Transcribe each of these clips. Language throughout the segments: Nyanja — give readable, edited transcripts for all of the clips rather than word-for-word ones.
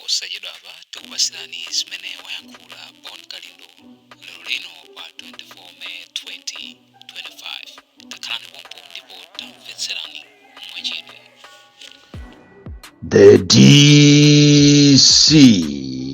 posachedwa apa tikupatsirani zimene wayankhula Bon Kalindo lero lino pa 24 May 2025. Takhalani pompo ndipo tamvetserani mwachidwe. The DC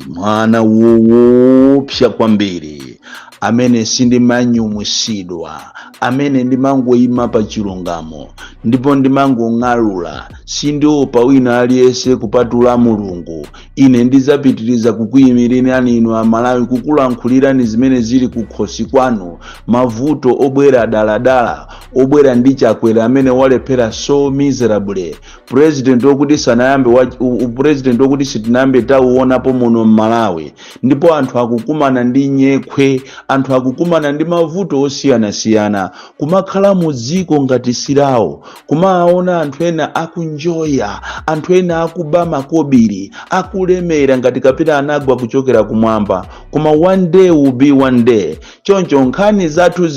mwana woopsa kwambiri amene sindimanyumwisidwa, amene ndimangoyima pa chilungamo ndipo ndimangong'alula, sindiopa wina aliyense kupatula Mulungu. Ine ndizapitiriza kukuyimirani inu Amalawi, kukulankhulirani zimene zili kukhosi kwanu, mavuto obwera daladala, obwera ndi chakwera amene walephera so miserable. President wokuti sanayambe president wokuti sitinayambe tauonapo muno Malawi, ndipo anthu akukumana ndi nyekhwe, anthu akukumana ndi mavuto osiyanasiyana, kumakhala mu dziko ngati sirawo, kumaona anthu ena akunjoya, anthu ena akuba makobiri, akulemera ngati kapita anagwa kuchokera kumwamba. Koma one day will be one day. Choncho nkhani zathu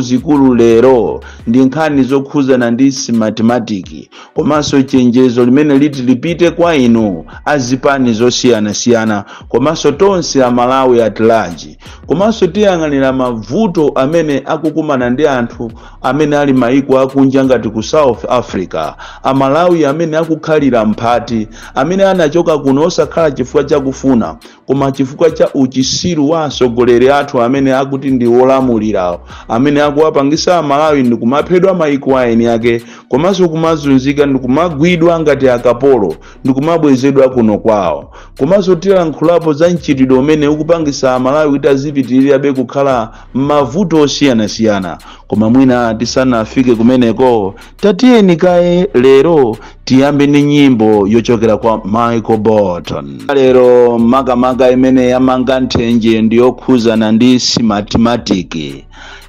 zikulu lero ndi nkhani zokhuzana ndi mathematiki, komanso chenjezo limene liti lipite kwa inu azipani zosiyanasiyana, komanso tonse Amalawi at large. Komanso tiyang'anira mavuto amene akukumana ndi anthu amene ali maiko akunja ngati ku South Africa, Amalawi amene akukhalira mphati, amene anachoka kuno osakhala chifukwa chakufuna, koma chifukwa cha uchisiru wa atsogoleri athu amene akuti ndi olamulirawo, amene akuwapangisa Amalawi ndi kumaphedwa maiko aeni ake, komanso kumazunzika ndi kumagwidwa ngati akapolo, ndi kumabwezedwa kuno kwawo. Komanso tilankhulapo za mchitidwe umene ukupangisa Amalawi kuti azipitirirabe kukhala mavuto osiyanasiyana. Koma mwina tisanafike kumeneko, tatiyeni kaye lero tiyambe ndi nyimbo yochokera kwa Michael Bolton. Lero makamaka imene yamanga nthenje ndi yokhuzana ndi mathematiki.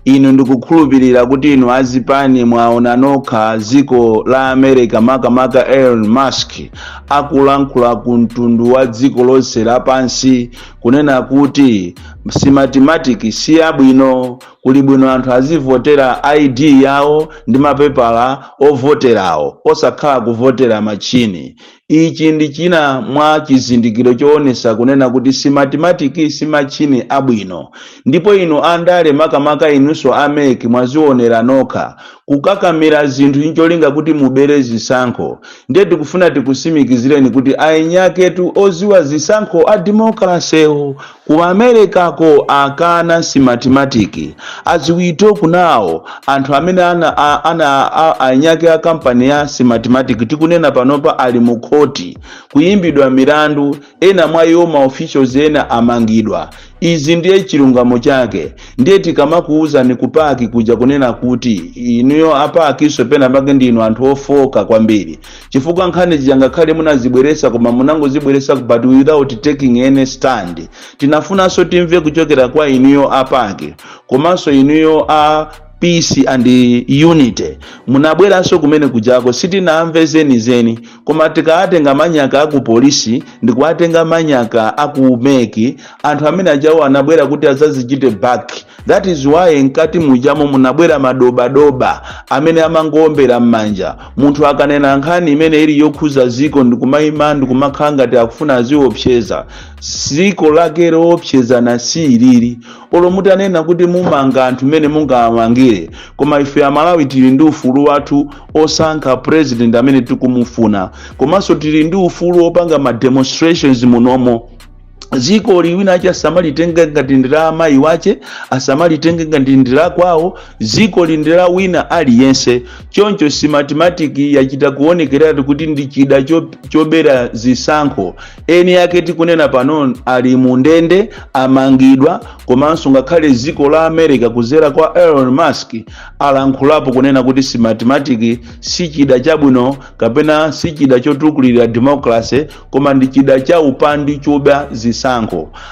Inu ndikukhulupirira kuti inu azipani mwaona nokha dziko la America, makamaka Elon Musk akulankhula ku mtundu wa dziko lonse lapansi kunena kuti mathematiki si yabwino, kuli bwino anthu azivotera ID yawo ndi mapepala ovoterawo osakhala kuvotera machini. Ichi ndi china mwa chizindikiro choonesa kunena kuti mathematiki si machini abwino. Ndipo inu andale makamaka inunso ameki mwazionera nokha kukakamira zinthu ncholinga kuti mubere zisankho. Ndiye tikufuna tikusimikizireni kuti ainyaketu oziwa zisankho a demokrasewo ku America ko akana mathematiki. As we talk now, anthu amene ana anyake a kampani ya mathematiki tikunena panopa ali mu khoti kuyimbidwa milandu, ena mwa iwo ma officials ena amangidwa. Izi ndiye chilungamo chake. Ndiye tikamakuuza ni kupaki kuja kunena kuti inuyo apakiso pena pake ndinu anthu ofoka kwambiri, chifukwa nkhani zijangakhale munazibweresa koma munangozibweresa but without taking any stand. Tinafunanso timve kuchokera kwa inuyo apake, komanso inuyo a peace and unity munabweranso kumene kujako sitinamve zeni, koma tikaatenga manyaka aku polisi ndi kuatenga manyaka aku meki, anthu amene ajawo anabwera kuti azazichite back. That is why nkati mujamo munabwera madoba amene amangombera mmanja. Munthu akanena nkhani imene ili yokhuza ziko ndi kumayima ndi kumakhala ngati akufuna aziopseza ziko lake loopseza na si ilili. Olo mutanena kuti mumanga anthu mene mungamangire, koma ife Amalawi tili ndi ufulu wathu osankha president amene tikumufuna, komanso tili ndi ufulu opanga ma demonstrations munomo. Ziko liwina acha asamalitenga ngati ndira amayi wache, asamalitenga ngati ndira kwawo, ziko lindira wina aliyense. Choncho mathematiki yachita kuonekera kuti ndi chida chobera zisankho. Eni yake tikunena pano ali mundende amangidwa, komanso ngakhale ziko la America kuzera kwa Elon Musk alankhulapo kunena kuti mathematiki si chida chabwino kapena si chida chotukulira democracy, koma ndi chida cha upandi choba zisankho.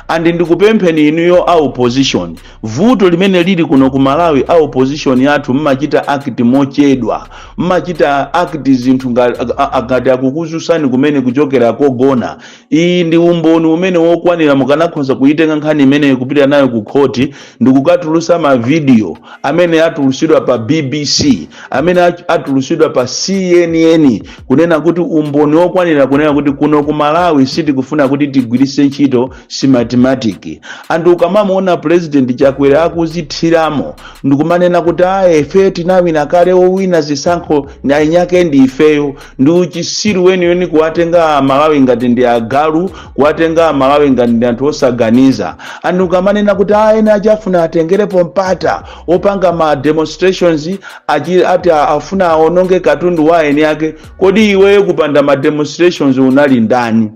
Andi ndikupempheni inuyo a opposition, vuto limene lili kuno ku Malawi a opposition yathu mmachita act mochedwa, mmachita act zinthu ngati akukuzusani kumene kuchokera kogona. iyi ndi umboni umene wokwanira mukanakhoza kuitenga nkhani imene kupita nayo ku khoti ndikukatulusa ma video amene atulusidwa pa BBC amene atulusidwa pa CNN kunena kuti umboni wokwanira kunena kuti kuno ku Malawi sitikufuna kuti tigwirise ntchito mathematics. Anthu ukamamuona president Chakwera akuzithiramo ndikumanena kuti ife tinawina kale owina zisankho nyake ndi ifeyo ndi uchisiru weniweni kuwatenga Malawi ngati ndi agalu kuwatenga Malawi ngati ndi anthu osaganiza. Anthu ukamanena kuti ena achafuna atengerepo mpata opanga ma demonstrations ati afuna aononge katundu wa eni yake. Kodi iweyo kupanda ma demonstrations unali ndani?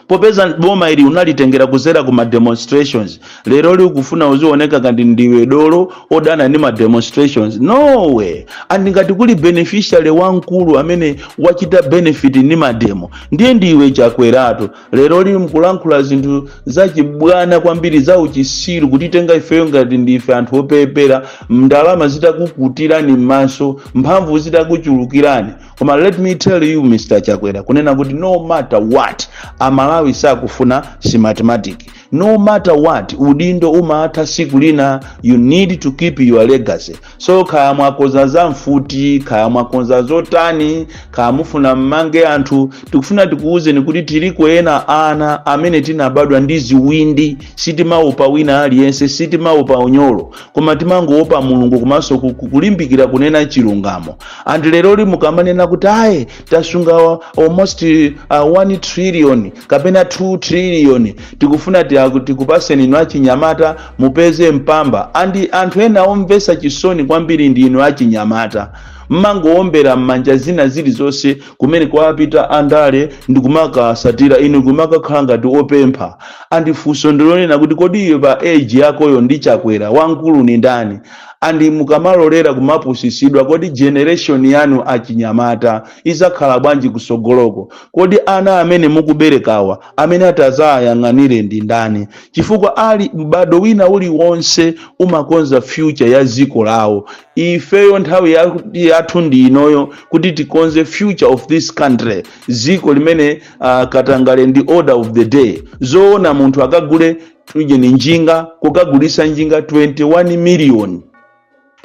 Popeza boma ili unalitengera kuzera ku ma demonstrations lero li ukufuna uzioneka kandi ndiwe dolo odana ni ma demonstrations? No way. Andi ngati kuli beneficiary wankulu amene wachita benefit ni mademo ndiye ndiwe Chakwerato. Lero li mkulankhula zinthu zachibwana kwambiri za uchisiru kutitenga ifeyo ngati ndife anthu opepera ndalama zitakukutirani m'maso mphamvu zitakuchulukirani. Koma let me tell you Mr. Chakwera kunena kuti no matter what Malawi sakufuna mathematics. No matter what udindo umaatha siku lina. You need to keep your legacy. So kaya mwakoza za mfuti kaya mwakoza zotani kaya mufuna mmange anthu tikufuna tikuuze ni kuti tiliko ena ana amene tinabadwa ndi ziwindi sitimaopa wina aliyense sitimaopa unyolo koma timangoopa Mulungu komanso kulimbikira kunena chilungamo. And lero li mukamanena kuti tasunga almost 1 trillion kapena 2 trillion tikufuna tikupaseni inu achinyamata mupeze mpamba. Andi anthu ena omvesa chisoni kwambiri ndi inu achinyamata mmangoombera mmanja zina zilizonse kumene kwapita andale ndikumaka satira inu kumakakhala ngati opempha. Andi funso ndilonena kuti kodi iwe pa age yakoyo ndi Chakwera wankulu ni ndani? Andi mukamalolera kumapusisidwa kodi generation yanu achinyamata izakhala bwanji kusogoloko? Kodi ana amene mukuberekawa amene atazayang'anire ndi ndani? Chifukwa ali mbado wina uli wonse umakonza future ya ziko lawo. Ifeyo nthawi yathu ndi inoyo kuti tikonze future of this country. Ziko limene katangale ndi order of the day. Zoona munthu akagule tuje ni njinga kukagulisa njinga 21 million.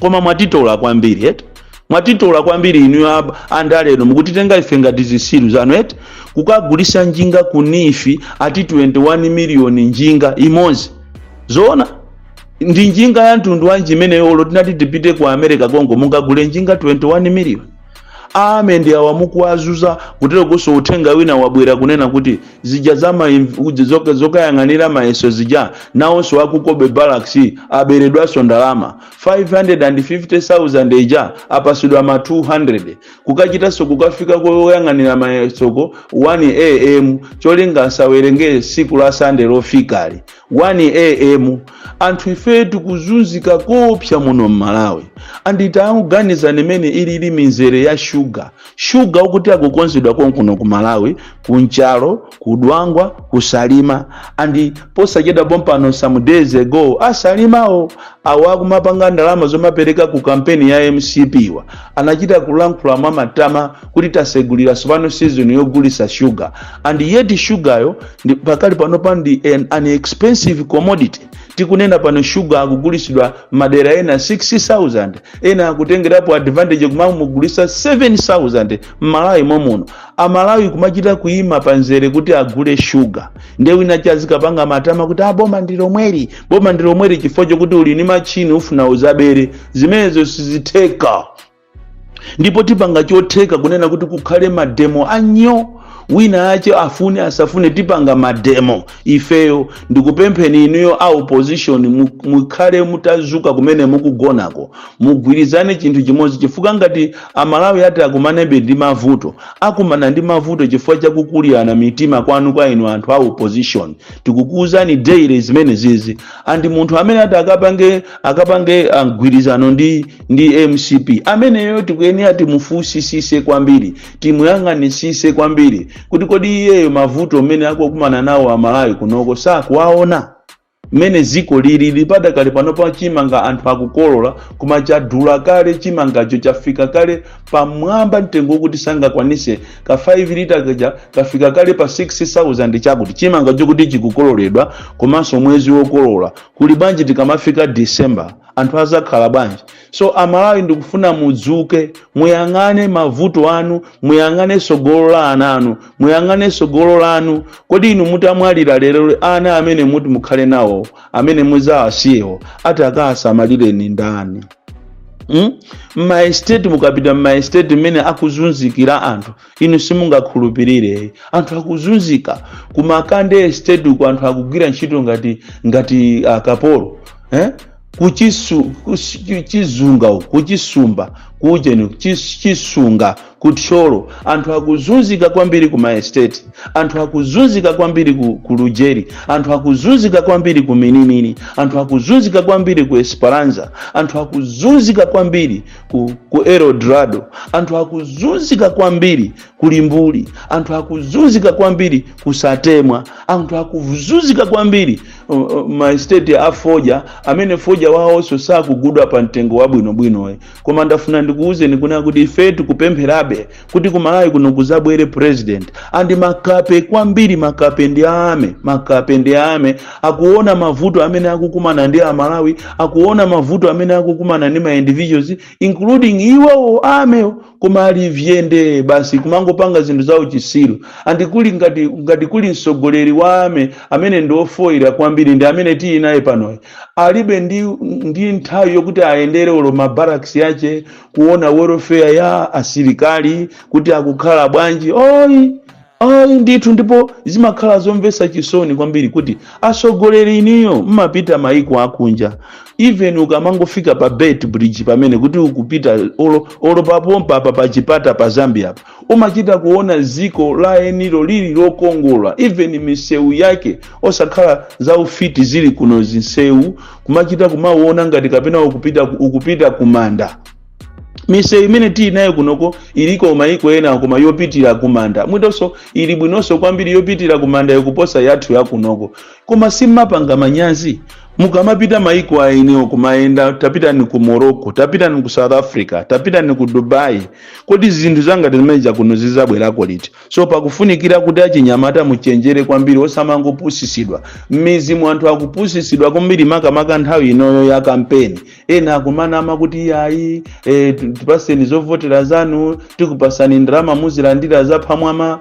Koma mwatitola kwambiri mwatitola kwambiri inu andalero mukutitenga ife ngati zisiru zanu kukagulisa njinga kunifi ati 21 million njinga imozi. Zoona ndi njinga ya mtundu wanji imene yolo tinati tipite ku America Congo mungagule njinga 21 million. Ndi awamukuazuza kutero kuso utenga wina wabwera kunena kuti zija zama zokayang'anira mayeso zija nawonso akukobe Barracks aberedwaso ndalama 550,000 eja apasidwa ma 200 kukachitaso kukafika koyang'anira mayesoko 1 am cholinga sawerenge siku la Sunday lofikali 1 am. Anthu ife tikuzunzika kopsa muno Malawi. Andita akuganiza nemene ili minzere ya sugar ukuti akukonzedwa konkuno ku Malawi kunchalo kudwangwa kusalima. Andi posacheda pompano some days ago asalimao awakumapanga ndalama zomapereka ku kampeni ya MCP wa anachita kulankhula matama kuti tasegulira sopano season yogulisa sugar. And yet sugar yo pakali pano pandi an expensive commodity. Tikunena pano sugar akugulisidwa madera ena 60,000 ena akutengerapo advantage kumamugulisa 7,000 Malawi momuno. Amalawi kumachita kuima panzere kuti agule sugar. Ndewe inachazika panga matama kuti boma ndilo mweri chifocho kuti uli ni machini ufuna uzabere zimenezo siziteka. Ndipo tipanga choteka kunena kuti kukhale mademo anyo wina ache afune asafune tipanga mademo. Ifeyo ndikupempheni inuyo opposition mukhale mutazuka kumene mukugonako mugwirizane chinthu chimodzi chifukwa ngati Amalawi ati akumanebe ndi mavuto akumana ndi mavuto chifukwa chakukulirana mitima kwanu kwa inu anthu opposition. Tikukuuzani daily zimene zizi. Andi munthu amene ati akapange gwirizano ndi MCP ameneyo tikuyeni ati mufusisise kwambiri timuyang'anisise kwambiri kuti kodi iyeyo mavuto amene akokumana nawo Amalawi kunoko sakuwaona. mene ziko lili padakali pano pa chimanga anthu akukolola koma chadula kale chimangacho chafika kale pamwamba mtengo kuti sangakwanise ka 5 lita kaja kafika kale pa 6000 chakuti chimangacho kuti chikukololedwa komanso mwezi wokolola kuli bwanji tikamafika December anthu azakhala bwanji. So Amalawi ndikufuna mudzuke muyang'ane mavuto anu, muyang'ane sogolo la ana anu, muyang'ane sogolo lanu. Kodi inu mutamwalira lero ana amene muti mukhale nawo amene muzawasiyewo ati akasamalire ni ndani? Maestate mukapita maestate mene akuzunzikira anthu inu simungakhulupirire anthu akuzunzika kumakande estate ku anthu akugwira ntchito ngati kapolo kuchizunga kuchisumba kujeni chisunga kutsholo anthu akuzunzika kwambiri ku maestate, anthu akuzunzika kwambiri ku Lujeri, anthu akuzunzika kwambiri ku Minimini, anthu akuzunzika kwambiri ku Esperanza, anthu akuzunzika kwambiri ku Eldorado, anthu akuzunzika kwambiri ku Limbuli, anthu akuzunzika kwambiri ku Satemwa, anthu akuzunzika kwambiri maestate afoja amene foja wawo so sakugudwa pa mtengo wabwinobwino. Koma ndafuna ndikuuze nikuna kuti ife tikupempherabe kuti ku Malawi kuno kuzabwere president andi makape kwambiri, makape ndi ame akuona mavuto amene akukumana ndi Amalawi, akuona mavuto amene akukumana ndi ma individuals including iwo ameo koma alivyende basi kumangopanga zinthu zawo chisiru andi kuli ngati kuli msogoleri wa amene ndofoira kwambiri ndi amene tili naye pano alibe ndi nthawi yokuti aendere olo mabarracks yache kuona welfare ya asilikali kuti akukhala bwanji. Ndithu ndipo zimakhala zomvesa chisoni kwambiri kuti asogoleri iniyo mmapita maiko akunja, even ukamangofika pa Bet Bridge pamene kuti ukupita olo papompa pa chipata pa Zambia umachita kuona ziko la enilo lili lokongola, even misewu yake osakhala za ufiti zili kuno zinsewu kumachita kumaona ngati kapena ukupita kumanda. Misewu imene tili nayo kunoko iliko maiko ena koma yopitira kumanda mwidonso ili bwinonso kwambiri yopitira kumanda yokuposa yathu ya kunoko. Koma simapanga manyazi mukamapita maiko aeneo kumaenda, tapita ni ku Morocco, tapita ni ku South Africa, tapita ni ku Dubai, kodi zinthu zanga zimeja kuno zizabwerako liti? So pakufunikira kuti achinyamata muchenjere kwambiri osamangopusisidwa mizimu anthu akupusisidwa kwambiri makamaka nthawi inoyo ya kampeni ena akumana amakuti ayi tipaseni zovotera zanu, tikupasani ndrama muzilandira za phamwama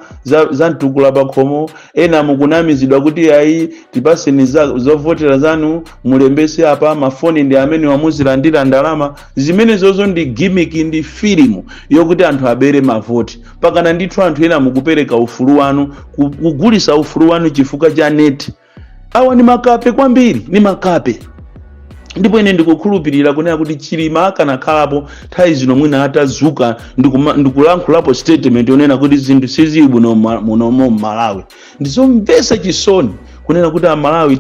za mtukula pakhomo, ena mukunamizidwa kuti ayi tipaseni zovotera zanu mulembese apa mafoni ndi amene wamuzilandira ndalama. Zimene zozo ndi gimmick, ndi filimu yokuti anthu abere mavoti pakana ndithu anthu ena mukupereka ufulu wanu kugulisa ufulu wanu chifukwa cha net. Awa ni makape kwambiri, ni makape. Ndipo ine ndikukhulupirira kunena kuti Chilima akanakhalapo nthawi zino mwina atazuka ndikulankhulapo statement yonena kuti zinthu sizili bwino muno Malawi. Ndizomvesa chisoni kunena kuti Amalawi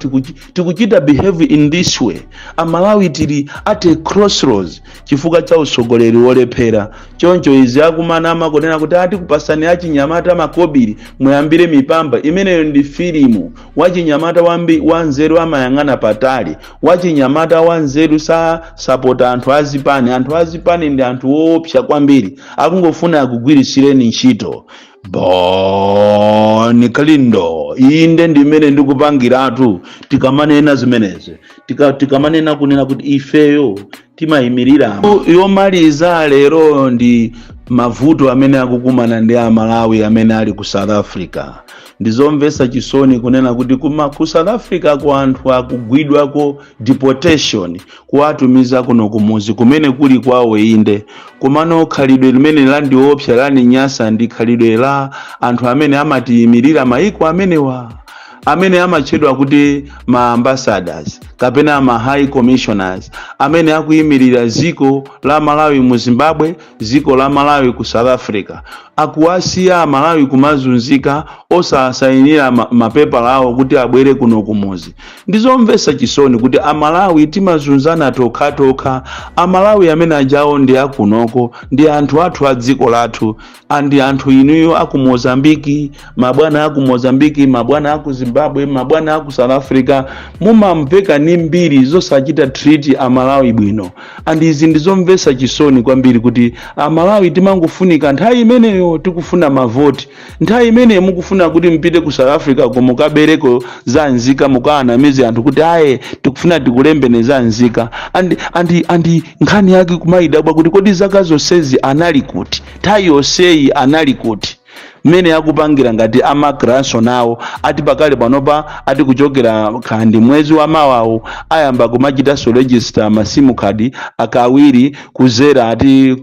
tikuchita behave in this way. Amalawi tili at a crossroads chifukwa cha usogoleri wolephera. Choncho izi akumana amakonena kuti ati kupasani achinyamata makobiri muyambire mipamba. Imeneyo ndi filimu. Wachinyamata wanzeru amayang'ana patali, wachinyamata wanzeru sapota anthu azipani. Anthu azipani ndi anthu woopsa kwambiri akungofuna akugwirisireni ntchito. Boni Kalindo inde ndimene ndikupangiratu tikamanena zimenezi tikamanena kunena kuti ifeyo timayimirira. Yomaliza lero ndi mavuto amene akukumana ndi Amalawi amene ali ku South Africa. Ndizomvesa chisoni kunena kuti ku South Africa kwa anthu akugwidwako deportation kuwatumiza kuno kumuzi kumene kuli kwawo inde. Kumano khalidwe limene landi opsa lani nyasa ndi khalidwe la anthu amene amatiyimirira maiko amene amachedwa kuti ma ambassadors. kapena ma high commissioners amene akuyimirira ziko la Malawi mu Zimbabwe, ziko la Malawi ku South Africa, akuwasiya Malawi kumazunzika osasayinira mapepa lawo kuti abwere kuno kumuzi. Ndizomvesa chisoni kuti Amalawi timazunzana tokha. Amalawi amene ajawo ndi akunoko, ndi anthu athu a dziko lathu, andi anthu inuyo aku Mozambiki, mabwana aku Mozambiki, mabwana aku Zimbabwe, mabwana aku South Africa, mumamveka ni mbiri zosachita treat Amalawi bwino. Andi izi ndizomvesa chisoni kwambiri kuti Amalawi timangofunika nthawi imeneyo tikufuna mavoti, nthawi imeneyo mukufuna kuti mpite ku South Africa kumukabereko za nzika mukaanamize anthu kuti aye tikufuna tikulembene za nzika. Andi nkhani yake kumaidabwa kuti kodi zaka zonsezi anali kuti, nthawi yonseyi anali kuti. Mene yakupangira ngati amagraso nawo ati pakale panopa ati kuchokera kandi mwezi wa mawawo ayamba kumachita so register masimu card akawiri kuzera ati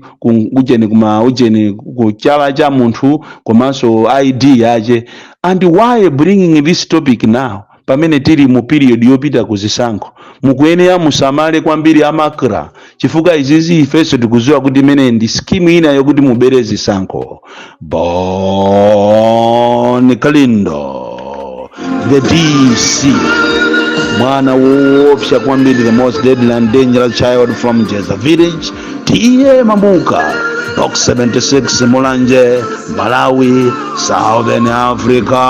ujeni kuma ujeni kuchala cha munthu komanso ID yache. And why bringing this topic now? Pamene tiri mu period yopita kuzisankho mukuyenera musamale kwambiri amakra chifukwa izizi ifeso tikuziwa kuti mene ndi scheme ina yokuti mubere zisankho. Bon Kalindo, the DC, mwana woopsa kwambiri, the most deadly and dangerous child from Jeza village, tiye Mamuka, box 76 Mulanje, Malawi, Southern Africa.